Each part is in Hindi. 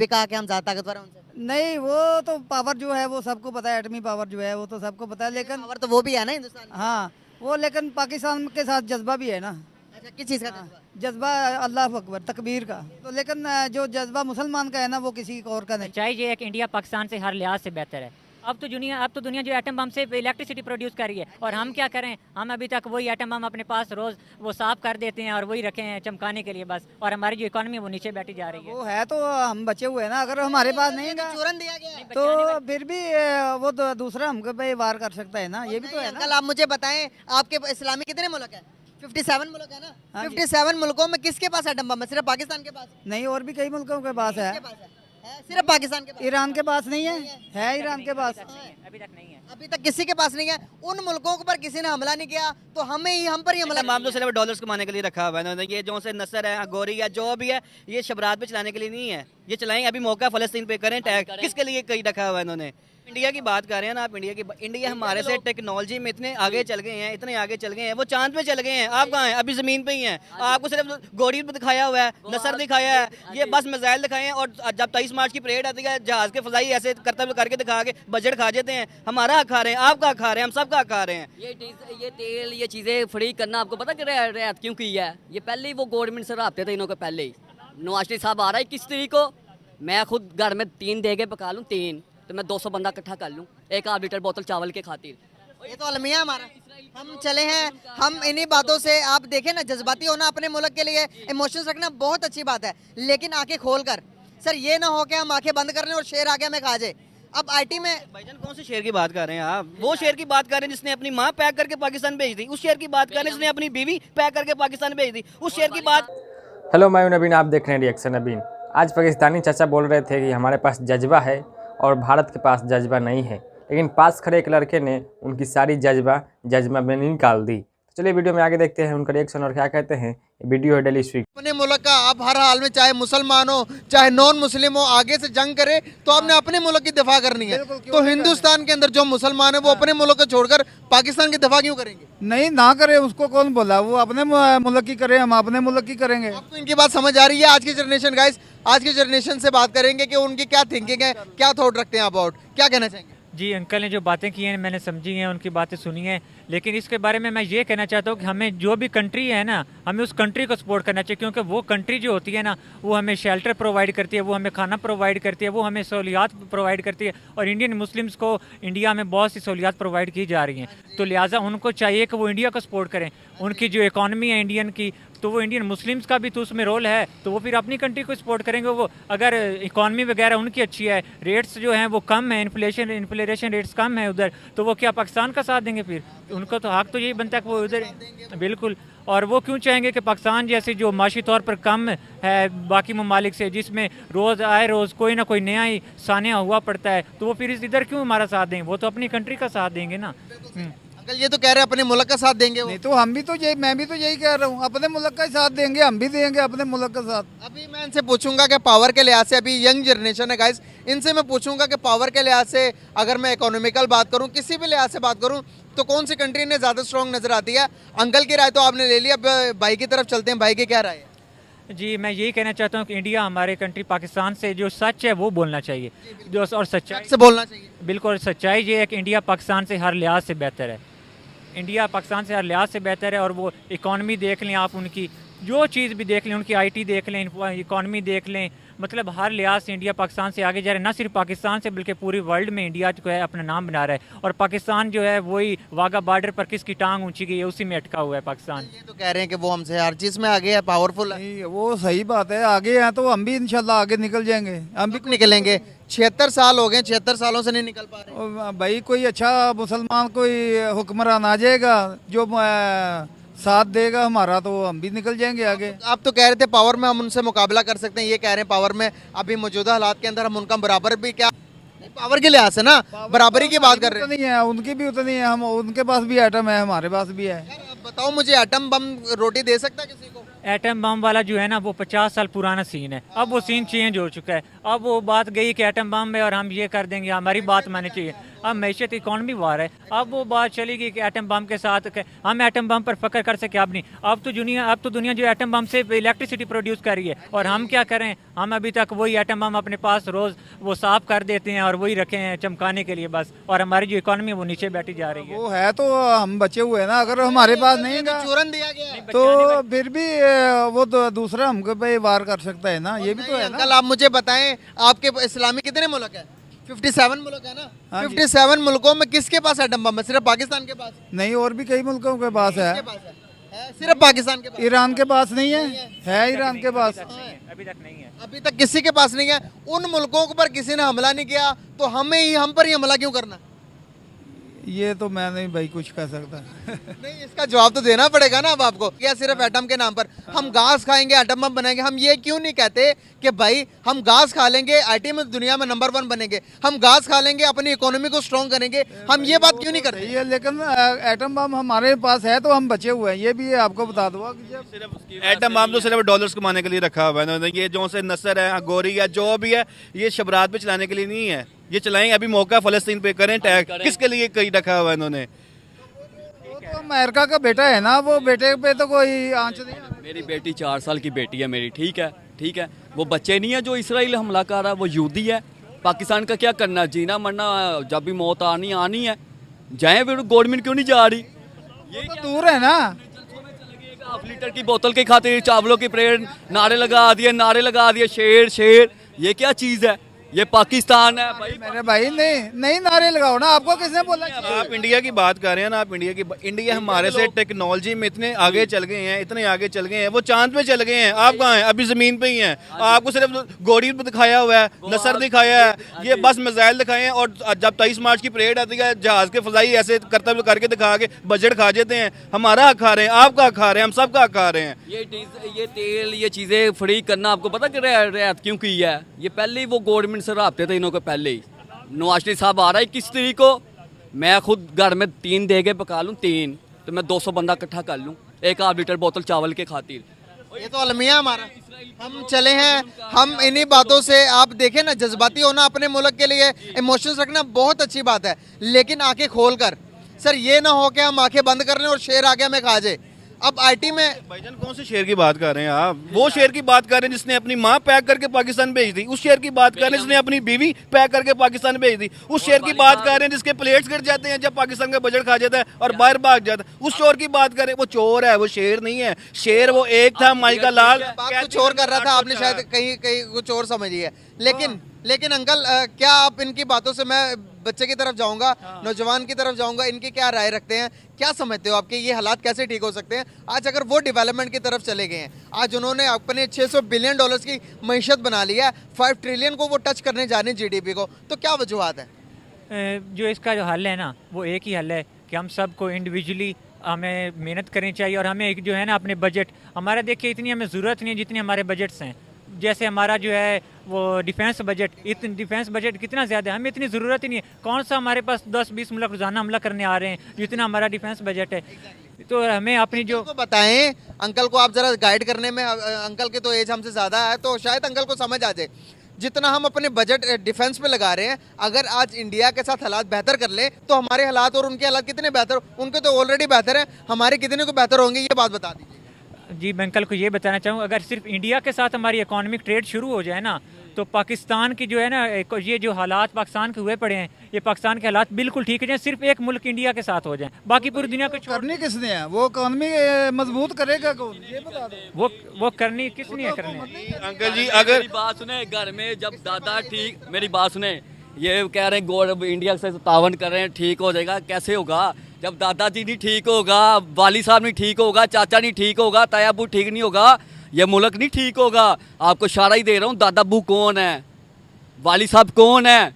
भी कहा कि हम ज्यादा ताकतवर हैं उनसे? नहीं, वो तो पावर जो है वो सबको पता है, एटमी पावर जो है वो तो सबको पता है, लेकिन पावर तो वो भी है ना हिंदुस्तान में। हाँ, वो लेकिन पाकिस्तान के साथ जज्बा भी है ना। अच्छा, किस चीज़ का हाँ, जज्बा? जज्बा अल्लाह अकबर तकबीर का, तो लेकिन जो जज्बा मुसलमान का है ना वो किसी और का नहीं। सच्चाई ये है कि इंडिया पाकिस्तान से हर लिहाज से बेहतर है। अब तो दुनिया जो एटम बम से इलेक्ट्रिसिटी प्रोड्यूस कर रही है, और हम क्या करें, हम अभी तक वही एटम बम अपने पास रोज़ वो साफ कर देते हैं और वही रखे हैं चमकाने के लिए बस, और हमारी जो इकोनॉमी है वो नीचे बैठी जा रही है। वो है तो हम बचे हुए हैं ना, अगर हमारे पास नहीं है चूरन दिया गया है। तो फिर भी वो तो दूसरा हमको पे वार कर सकता है ना, ये भी तो है ना। अंकल आप मुझे बताएं, आपके इस्लामी कितने मुल्क है? 57 मुल्क है ना। हाँ जी। 57 मुल्कों में किसके पास एटम बम है? सिर्फ पाकिस्तान के पास? नहीं, और भी कई मुल्कों के पास है। किसके पास है? सिर्फ पाकिस्तान के पास? ईरान के पास नहीं है ईरान के पास। अभी तक नहीं है। अभी तक किसी के पास नहीं है। उन मुल्कों पर किसी ने हमला नहीं किया तो हम पर ही हमला तमाम तो सिर्फ डॉलर्स कमाने के लिए रखा हुआ है इन्होंने। ये जो से नसर है, गोरी है, जो भी है, ये शबरात पे चलाने के लिए नहीं है। ये चलाएंगे, अभी मौका फलस्तीन पे करें टैग, किसके लिए कहीं रखा हुआ है इन्होंने। इंडिया की बात कर रहे हैं ना आप, इंडिया हमारे से टेक्नोलॉजी में इतने आगे चल गए हैं, इतने आगे चल गए हैं, वो चांद पे चल गए हैं। आप कहाँ हैं? अभी जमीन पे ही हैं। आपको सिर्फ गोरी पे दिखाया हुआ है, नसर दिखाया है, ये बस मिसाइल दिखाए हैं, और जब 23 मार्च की परेड आती है जहाज के फजाई ऐसे करतब करके दिखा के बजट खा जाते हैं। हमारा हक खा रहे हैं, आपका हक खा रहे हैं, हम सबका हक खा रहे हैं। ये तेल ये चीज़ें फ्री करना आपको पता कि रियायत क्यों की है? ये पहले ही वो गवर्नमेंट से रबते थे इन्हों के पहले ही। नवाज शरीफ साहब आ रहा है 21 तारीख को, मैं खुद घर में 3 देगे पका लूँ, 3 तो मैं 200 बंदा इकट्ठा कर लूँ 1.5 लीटर बोतल चावल के खातिर। ये तो अलमिया हमारा। हम चले हैं, हम इन्हीं बातों से, आप देखें ना, जज्बाती होना अपने मुल्क के लिए, इमोशंस रखना बहुत अच्छी बात है, लेकिन आंखें खोल कर। सर ये ना हो कि हम आंखें बंद कर लें और शेर आगे हमें खा जाए। अब आईटी में भाईजान कौन से शेर की बात कर रहे हैं आप? वो शेर की बात कर रहे हैं जिसने अपनी माँ पैक करके पाकिस्तान भेज दी। उस शेर की बात कर रहे हैं जिसने अपनी बीवी पैक करके पाकिस्तान भेज दी। उस शेर की बात। हेलो, मैं हूं नबीन, आप देख रहे हैं रिएक्शन नबीन। आज पाकिस्तानी चाचा बोल रहे थे कि हमारे पास जज्बा है और भारत के पास जज्बा नहीं है, लेकिन पास खड़े एक लड़के ने उनकी सारी जज्बा में निकाल दी। तो चलिए वीडियो में आगे देखते हैं उनका रिएक्शन और क्या कहते हैं। वीडियो है डेली स्वीक। अपने मुल्क का आप हर हाल में, चाहे मुसलमान हो चाहे नॉन मुस्लिम हो, आगे से जंग करे तो आपने अपने मुल्क की दिफा करनी है। तो हिंदुस्तान के अंदर जो मुसलमान है वो अपने मुल्क को छोड़कर पाकिस्तान की दिफा क्यों करेंगे? नहीं, ना करे, उसको कौन बोला? वो अपने मुल्क की करे, हम अपने मुल्क की करेंगे। आपको इनकी बात समझ आ रही है? आज की जनरेशन गाइस, आज की जनरेशन से बात करेंगे कि उनकी क्या थिंकिंग है, क्या थॉट रखते हैं अबाउट, क्या कहना चाहेंगे? जी, अंकल ने जो बातें की हैं मैंने समझी हैं, उनकी बातें सुनी हैं, लेकिन इसके बारे में मैं ये कहना चाहता हूँ कि हमें जो भी कंट्री है ना, हमें उस कंट्री को सपोर्ट करना चाहिए, क्योंकि वो कंट्री जो होती है ना, वो हमें शेल्टर प्रोवाइड करती है, वो हमें खाना प्रोवाइड करती है, वो हमें सहूलियात प्रोवाइड करती है, और इंडियन मुस्लिम्स को इंडिया में बहुत सी सहूलियात प्रोवाइड की जा रही हैं। तो लिहाजा उनको चाहिए कि वो इंडिया को सपोर्ट करें। उनकी जो इकॉनमी है इंडियन की, तो वो इंडियन मुस्लिम्स का भी तो उसमें रोल है, तो वो फिर अपनी कंट्री को सपोर्ट करेंगे। वो अगर इकॉनमी वगैरह उनकी अच्छी है, रेट्स जो हैं वो कम है, इन्फ्लेशन रेट्स कम है उधर, तो वो क्या पाकिस्तान का साथ देंगे? फिर उनको तो हक तो यही बनता है कि वो उधर, बिल्कुल। और वो क्यों चाहेंगे कि पाकिस्तान जैसे जो माशी तौर पर कम है बाकी ममालिक से, जिसमें रोज़ आए रोज़ कोई ना कोई नया ही सानिया हुआ पड़ता है, तो वो फिर इधर क्यों हमारा साथ देंगे? वो तो अपनी कंट्री का साथ देंगे ना। अंकल ये तो कह रहे हैं अपने मुल्क का साथ देंगे वो। नहीं तो हम भी तो यही, मैं भी तो यही कह रहा हूँ, अपने मुल्क का ही साथ देंगे, हम भी देंगे अपने मुल्क का साथ। अभी मैं इनसे पूछूंगा कि पावर के लिहाज से, अभी यंग जनरेशन है गाइस, इनसे मैं पूछूंगा कि पावर के लिहाज से, अगर मैं इकोनॉमिकल बात करूं, किसी भी लिहाज से बात करूं, तो कौन सी कंट्री ने ज़्यादा स्ट्रॉन्ग नजर आती है? अंकल की राय तो आपने ले ली, अब भाई की तरफ चलते हैं, भाई की क्या राय है? जी, मैं यही कहना चाहता हूँ कि इंडिया हमारे कंट्री पाकिस्तान से जो सच है वो बोलना चाहिए, जो और सच्चाई से बोलना चाहिए। बिल्कुल, सच्चाई ये है कि इंडिया पाकिस्तान से हर लिहाज से बेहतर है। इंडिया पाकिस्तान से हर लिहाज से बेहतर है, और वो इकॉनमी देख लें आप, उनकी जो चीज़ भी देख लें, उनकी आईटी देख लें, इकॉनमी देख लें, मतलब हर लिहाज से इंडिया पाकिस्तान से आगे जा रहा है। ना सिर्फ पाकिस्तान से बल्कि पूरी वर्ल्ड में इंडिया जो है अपना नाम बना रहा है, और पाकिस्तान जो है वही वाघा बॉर्डर पर किसकी टांग ऊंची गई है, उसी में अटका हुआ है पाकिस्तान। ये तो कह रहे हैं कि वो हमसे हर चीज़ में आगे है, पावरफुल है। नहीं, वो सही बात है, आगे हैं तो हम भी इंशाल्लाह आगे निकल जाएंगे। हम भी निकलेंगे। 76 साल हो गए, 76 सालों से नहीं निकल पा रहे। और भाई कोई अच्छा मुसलमान कोई हुक्मरान आ जाएगा जो साथ देगा हमारा, तो हम भी निकल जाएंगे आगे। आप तो कह रहे थे पावर में हम उनसे मुकाबला कर सकते हैं, ये कह रहे हैं पावर में अभी मौजूदा हालात के अंदर हम उनका बराबर भी, क्या पावर के लिहाज से ना बराबरी की बात कर रहे हैं? नहीं है, उनकी भी उतनी है, हम उनके पास भी एटम है, हमारे पास भी है। यार, अब बताओ मुझे, एटम बम रोटी दे सकता है किसी को? एटम बम वाला जो है ना वो 50 साल पुराना सीन है, अब वो सीन चेंज हो चुका है। अब वो बात गई कि एटम बम है और हम ये कर देंगे, हमारी बात माननी चाहिए। अब मैशत इकॉनमी वार है, अब वो बात चली गई कि एटम बम के साथ हम एटम बम पर फक्र कर सके। अब नहीं, अब तो दुनिया जो एटम बम से इलेक्ट्रिसिटी प्रोड्यूस कर रही है, और हम क्या करें, हम अभी तक वही एटम बम अपने पास रोज़ वो साफ कर देते हैं और वही रखे हैं चमकाने के लिए बस, और हमारी जो इकोनॉमी है वो नीचे बैठी जा रही है। वो है तो हम बचे हुए हैं ना, अगर हमारे पास नहीं है चूरन दिया गया है। तो फिर भी वो तो दूसरा हमको पे वार कर सकता है ना, ये भी तो है ना। अंकल आप मुझे बताएं, आपके इस्लामी कितने मुल्क है? 57 मुल्क है ना। हाँ जी। 57 मुल्कों में किसके पास एटम बम है? सिर्फ पाकिस्तान के पास नहीं, और भी कई मुल्कों के पास है। किसके पास है? सिर्फ पाकिस्तान के पास। ईरान के पास नहीं है ईरान के पास। अभी तक नहीं है। अभी तक किसी के पास नहीं है। उन मुल्कों पर किसी ने हमला नहीं किया तो हम पर ही हमला क्यों करना? ये तो मैं नहीं भाई कुछ कह सकता। नहीं, इसका जवाब तो देना पड़ेगा ना अब आपको। क्या सिर्फ एटम के नाम पर हम घास खाएंगे, एटम बम बनाएंगे? हम ये क्यों नहीं कहते कि भाई हम घास खा लेंगे, आईटी में दुनिया में नंबर 1 बनेंगे, हम घास खा लेंगे, अपनी इकोनॉमी को स्ट्रॉन्ग करेंगे? हम ये बात क्यों नहीं करते? ये लेकिन एटम बम हमारे पास है तो हम बचे हुए हैं, ये भी आपको बता दूंगा कि जब एटम बम तो सिर्फ डॉलर्स कमाने के लिए रखा हुआ है इन्होंने। ये जो से नसर है, गोरी है, जो भी है, ये शबरात पे चलाने के लिए नहीं है। ये चलाएंगे, अभी मौका फ़लस्तीन पे करें टैग, किसके लिए कहीं रखा हुआ है इन्होंने? वो तो अमेरिका का बेटा है ना, वो बेटे पे तो कोई आंच नहीं है। मेरी बेटी 4 साल की बेटी है मेरी, ठीक है। वो बच्चे नहीं है जो इसराइल हमला कर रहा है, वो यहूदी है। पाकिस्तान का क्या करना, जीना मरना, जब भी मौत आनी है, जाए फिर गवर्नमेंट क्यों नहीं जा रही? ये तो दूर है ना। हाफ लीटर की बोतल के खातिर चावलों की प्लेट नारे लगा दिए शेर, ये क्या चीज़ है? ये पाकिस्तान है भाई। मेरे भाई नहीं नारे लगाओ ना, आपको किसने बोला? आप इंडिया की बात कर रहे हैं ना, आप इंडिया हमारे से टेक्नोलॉजी में इतने आगे चल गए हैं, वो चांद पे चल गए हैं। आप कहाँ हैं? अभी जमीन पे ही हैं। आपको सिर्फ गोड़ी दिखाया हुआ है, नसर दिखाया है, ये बस मिसाइल दिखाए हैं। और जब 23 मार्च की परेड आती है, जहाज के फजाई ऐसे करतब करके दिखा के बजट खा जाते हैं। हमारा हक खा रहे हैं, आपका हक खा रहे हैं, हम सबका हक खा रहे हैं। ये तेल, ये चीज़ें फ्री करना आपको पता कि रियायत क्यों की है? ये पहले ही वो गवर्नमेंट से रबते थे इन्हों को पहले ही। नवाज शरीफ साहब आ रहा है 21 तारीख को, मैं खुद घर में 3 देगे पका लूँ, 3 तो मैं 200 बंदा इकट्ठा कर लूँ, 1 हाफ लीटर बोतल चावल के खातिर। ये तो अलमिया हमारा। हम चले हैं, हम इन्हीं बातों से, आप देखें ना, जज्बाती होना अपने मुल्क के लिए, इमोशंस रखना बहुत अच्छी बात है, लेकिन आंखें खोल कर। सर ये ना हो कि हम आंखें बंद कर लें और शेर आगे हमें खा जाए। अब आईटी में भाईजान कौन से शेर की बात कर रहे हैं आप? वो शेर की बात कर रहे हैं जिसने अपनी माँ पैक करके पाकिस्तान भेज दी। उस शेर की बात कर रहे हैं जिसने अपनी बीवी पैक करके पाकिस्तान भेज दी। उस शेर की बात कर रहे हैं जिसके प्लेट्स गिर जाते हैं जब पाकिस्तान का बजट खा जाता है और बाहर भाग जाता है। उस चोर की बात करें, वो चोर है, वो शेर नहीं है। शेर वो एक था, माइका लाल। बात कुछ और कर रहा था, आपने शायद कहीं कुछ और समझी है। लेकिन अंकल क्या आप इनकी बातों से, मैं बच्चे की तरफ जाऊंगा, नौजवान की तरफ जाऊंगा, इनकी क्या राय रखते हैं? क्या समझते हो आपके ये हालात कैसे ठीक हो सकते हैं? आज अगर वो डेवलपमेंट की तरफ चले गए हैं, आज उन्होंने अपने 600 बिलियन डॉलर्स की मईशत बना लिया, 5 ट्रिलियन को वो टच करने जा रहे हैं जीडीपी को, तो क्या वजूहत है? जो इसका जो हल है ना, वो एक ही हल है कि हम सबको इंडिविजुअली हमें मेहनत करनी चाहिए। और हमें एक जो है ना अपने बजट, हमारा देखिए इतनी हमें ज़रूरत नहीं है जितनी हमारे बजट्स हैं। जैसे हमारा जो है वो डिफेंस बजट कितना ज़्यादा है, हमें इतनी ज़रूरत ही नहीं है। कौन सा हमारे पास 10-20 मुल्क रोज़ाना हमला करने आ रहे हैं जितना हमारा डिफेंस बजट है? तो हमें अपनी जो बताएं, अंकल को आप जरा गाइड करने में, अंकल की तो एज हमसे ज़्यादा है तो शायद अंकल को समझ आ जाए। जितना हम अपने बजट डिफेंस पे लगा रहे हैं, अगर आज इंडिया के साथ हालात बेहतर कर लें तो हमारे हालात और उनके हालात कितने बेहतर, उनके तो ऑलरेडी बेहतर है, हमारे कितने को बेहतर होंगे, ये बात बता दीजिए। जी मैं अंकल को ये बताना चाहूँगा, अगर सिर्फ इंडिया के साथ हमारी इकोनॉमिक ट्रेड शुरू हो जाए ना, तो पाकिस्तान की जो है ना, ये जो हालात पाकिस्तान के हुए पड़े हैं, ये पाकिस्तान के हालात बिल्कुल ठीक हो जाए। सिर्फ एक मुल्क इंडिया के साथ हो जाए, बाकी पूरी दुनिया को करनी किसने है? वो इकोनॉमी मजबूत करेगा कौन? ये बता दो। वो करनी किसने है? करनी अंकल जी अगर मेरी बात सुने, घर में जब दादा ठीक, मेरी बात सुने, ये कह रहे हैं इंडिया से तावन कर रहे हैं, ठीक हो जाएगा, कैसे होगा? जब दादाजी नहीं ठीक होगा, वाली साहब नहीं ठीक होगा, चाचा नहीं ठीक होगा, ताया अबू ठीक नहीं होगा, ये मुल्क नहीं ठीक होगा। आपको इशारा ही दे रहा हूँ, दादा अबू कौन है, वाली साहब कौन है?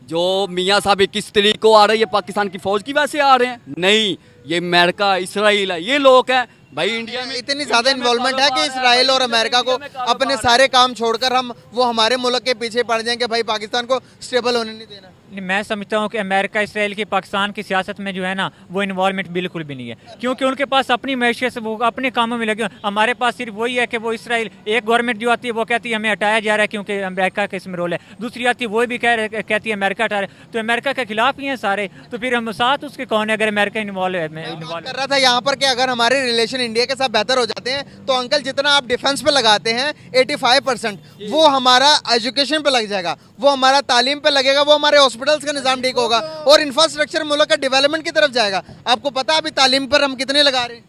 जो मियाँ साहब 21 तारीख को आ रहे हैं, ये पाकिस्तान की फौज की वजह से आ रहे हैं? नहीं, ये अमेरिका, इसराइल है, ये लोग हैं भाई। इंडिया में इतनी ज्यादा इन्वॉल्वमेंट है कि इसराइल और अमेरिका को अपने सारे काम छोड़कर वो हमारे मुल्क के पीछे पड़ जाएंगे, भाई पाकिस्तान को स्टेबल होने नहीं देना। मैं समझता हूँ कि अमेरिका, इसराइल की पाकिस्तान की सियासत में जो है ना, वो इन्वॉल्वमेंट बिल्कुल भी नहीं है, क्योंकि उनके पास अपनी मैशियत से वो अपने कामों में लगे हुए। हमारे पास सिर्फ वही है कि वो इसराइल, एक गवर्नमेंट जो आती है वो कहती है हमें हटाया जा रहा है क्योंकि अमेरिका का इसमें रोल है, दूसरी आती है वो भी कहती है अमेरिका हटा रहा है, तो अमेरिका के खिलाफ ही हैं सारे। तो फिर हम साथ उसके कौन है अगर अमेरिका इन्वॉल्व है? कर रहा था यहाँ पर कि अगर हमारे रिलेशन रिलेशन इंडिया के साथ बेहतर हो जाते हैं तो अंकल जितना आप डिफेंस पे लगाते हैं 85% वो हमारा एजुकेशन पे लग जाएगा, वो हमारा तालीम पे लगेगा, वो हमारे हॉस्पिटल्स का निज़ाम ठीक होगा और इंफ्रास्ट्रक्चर मुल्क का डेवलपमेंट की तरफ जाएगा। आपको पता है अभी तालीम पर हम कितने लगा रहे हैं?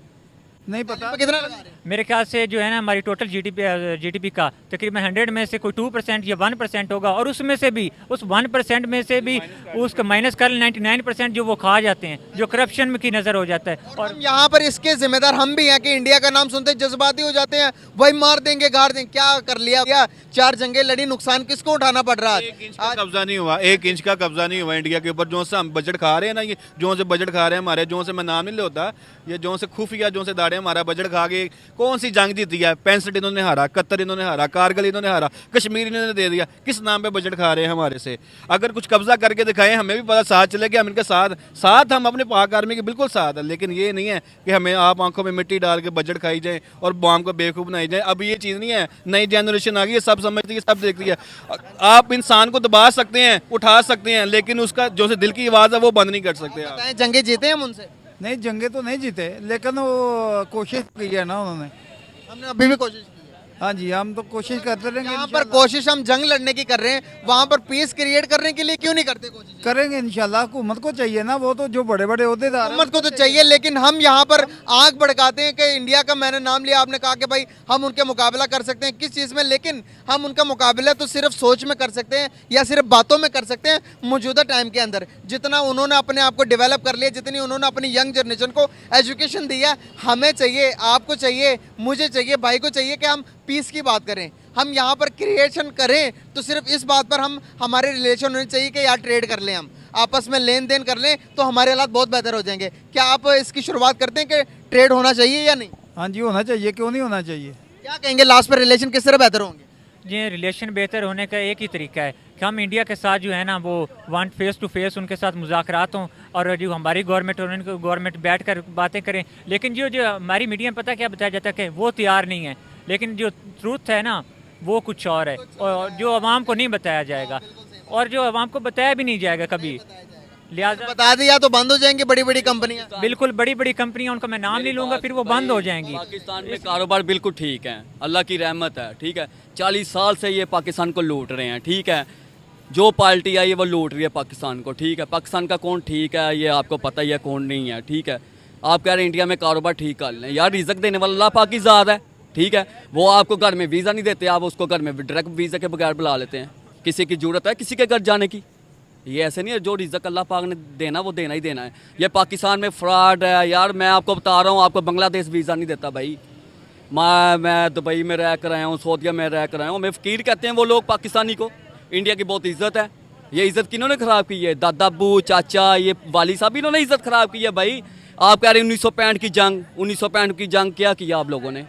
नहीं पता। कितना लगा रहे हैं? मेरे ख्याल से जो है ना हमारी टोटल जीडीपी का तकरीबन 100 में से कोई 2% या 1% होगा, और उसमें से भी उस 1% में से भी उसका माइनस कर 99% जो वो खा जाते हैं, जो करप्शन में की नज़र हो जाता है। और हम यहाँ पर इसके जिम्मेदार हम भी हैं कि इंडिया का नाम सुनते जज्बाती हो जाते हैं, वही मार देंगे गाड़ देंगे। क्या कर लिया? क्या 4 जंगें लड़ी, नुकसान किसको उठाना पड़ रहा है? 1 इंच का कब्जा नहीं हुआ, 1 इंच का कब्जा नहीं हुआ इंडिया के ऊपर। जो से हम बजट खा रहे हैं ना, ये जो से बजट खा रहे हैं हमारे, जो से मैं नाम नहीं लेता, ये जो से खुफिया जो से दाड़े हमारा बजट खा के कौन सी जंग जीती है? 65 इन्होंने हारा, 71 इन्होंने हारा, कारगिल इन्होंने हारा, कश्मीर इन्होंने दे दिया। किस नाम पे बजट खा रहे हैं हमारे से? अगर कुछ कब्जा करके दिखाएं, हमें भी पता साथ चले कि हम इनके साथ हम अपने पाक आर्मी के बिल्कुल साथ है, लेकिन ये नहीं है कि हमें आप आंखों में मिट्टी डाल के बजट खाई जाए और बॉम्ब को बेवकूफ़ बनाई जाए। अब ये चीज़ नहीं है, नई जनरेशन आ गई है, सब समझती है, सब देखती है। आप इंसान को दबा सकते हैं, उठा सकते हैं, लेकिन उसका जो से दिल की आवाज़ है वो बंद नहीं कर सकते आप। बताएं, जंगे जीते हैं हम उनसे? नहीं, जंगे तो नहीं जीते, लेकिन वो कोशिश की है ना उन्होंने। हमने अभी भी कोशिश की है। हाँ जी, हम तो कोशिश करते रहेंगे। यहाँ पर कोशिश हम जंग लड़ने की कर रहे हैं, वहाँ पर पीस क्रिएट करने के लिए क्यों नहीं करते कोशिश? करेंगे इंशाल्लाह। हुकूमत को चाहिए ना, वो तो जो बड़े बड़े ओहदेदार हैं। हुकूमत को तो चाहिए, लेकिन हम यहाँ पर आंख भड़काते हैं कि इंडिया का मैंने नाम लिया, आपने कहा कि भाई हम उनके मुकाबला कर सकते हैं किस चीज़ में, लेकिन हम उनका मुकाबला तो सिर्फ सोच में कर सकते हैं या सिर्फ बातों में कर सकते हैं। मौजूदा टाइम के अंदर जितना उन्होंने अपने आप को डेवलप कर लिया, जितनी उन्होंने अपनी यंग जनरेशन को एजुकेशन दिया, हमें चाहिए, आपको चाहिए, मुझे चाहिए, भाई को चाहिए कि हम पीस की बात करें, हम यहाँ पर क्रिएशन करें। तो सिर्फ इस बात पर हम हमारे रिलेशन होने चाहिए कि यार ट्रेड कर लें, हम आपस में लेन देन कर लें तो हमारे हालात बहुत बेहतर हो जाएंगे। क्या आप इसकी शुरुआत करते हैं कि ट्रेड होना चाहिए या नहीं? हाँ जी, होना चाहिए, क्यों नहीं होना चाहिए। क्या कहेंगे लास्ट पर, रिलेशन किस तरह बेहतर होंगे? जी, रिलेशन बेहतर होने का एक ही तरीका है कि हम इंडिया के साथ जो है ना वो वन फेस टू फेस उनके साथ मुज़ाकरात हों, और जो हमारी गवर्नमेंट और उनकी गवर्नमेंट बैठ कर बातें करें। लेकिन जो हमारी मीडिया में पता क्या बताया जाता है कि वो तैयार नहीं है, लेकिन जो ट्रूथ है ना वो कुछ और है, और जो आवाम को नहीं बताया जाएगा और जो आवाम को बताया भी नहीं जाएगा कभी। लिहाजा बता दिया तो बंद हो जाएंगी बड़ी बड़ी कंपनियां। बिल्कुल, बड़ी बड़ी कंपनियां, उनका मैं नाम नहीं लूँगा, फिर वो बंद हो जाएंगी। पाकिस्तान में कारोबार बिल्कुल ठीक है, अल्लाह की रहमत है, ठीक है। 40 साल से ये पाकिस्तान को लूट रहे हैं, ठीक है। जो पार्टी आई है वो लूट रही है पाकिस्तान को, ठीक है। पाकिस्तान का कौन ठीक है ये आपको पता ही है, कौन नहीं है, ठीक है। आप कह रहे हैं इंडिया में कारोबार ठीक कर लें, यार रिज़्क देने वाला अल्लाह पाक की ज़ात है, ठीक है। वो आपको घर में वीज़ा नहीं देते, आप उसको घर में डायरेक्ट वीज़ा के बगैर बुला लेते हैं। किसी की ज़रूरत है किसी के घर जाने की? ये ऐसे नहीं है, जो रिज़्क अल्लाह पाक ने देना वो देना ही देना है। ये पाकिस्तान में फ्रॉड है यार, मैं आपको बता रहा हूँ, आपको बांग्लादेश वीज़ा नहीं देता भाई। मैं दुबई में रह कर आया हूँ, सऊदीया में रह कर आया हूँ, मैं फ़कीर कहते हैं वो लोग पाकिस्तानी को। इंडिया की बहुत इज़्ज़त है, ये इज़्ज़त किन्होंने ख़राब की है? दादा अब्बू चाचा ये वाली साहब इन्होंने इज़्ज़त ख़राब की है भाई। आप कह रहे हैं 1965 की जंग, 1965 की जंग क्या किया आप लोगों ने?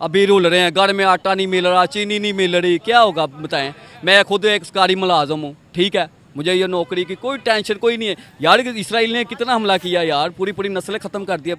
अभी रुल रहे हैं, घर में आटा नहीं मिल रहा, चीनी नहीं मिल रही, क्या होगा बताएं? मैं खुद एक सरकारी मुलाजम हूँ, ठीक है। मुझे ये नौकरी की कोई टेंशन कोई नहीं है यार। इसराइल ने कितना हमला किया यार, पूरी पूरी नस्लें ख़त्म कर दिया।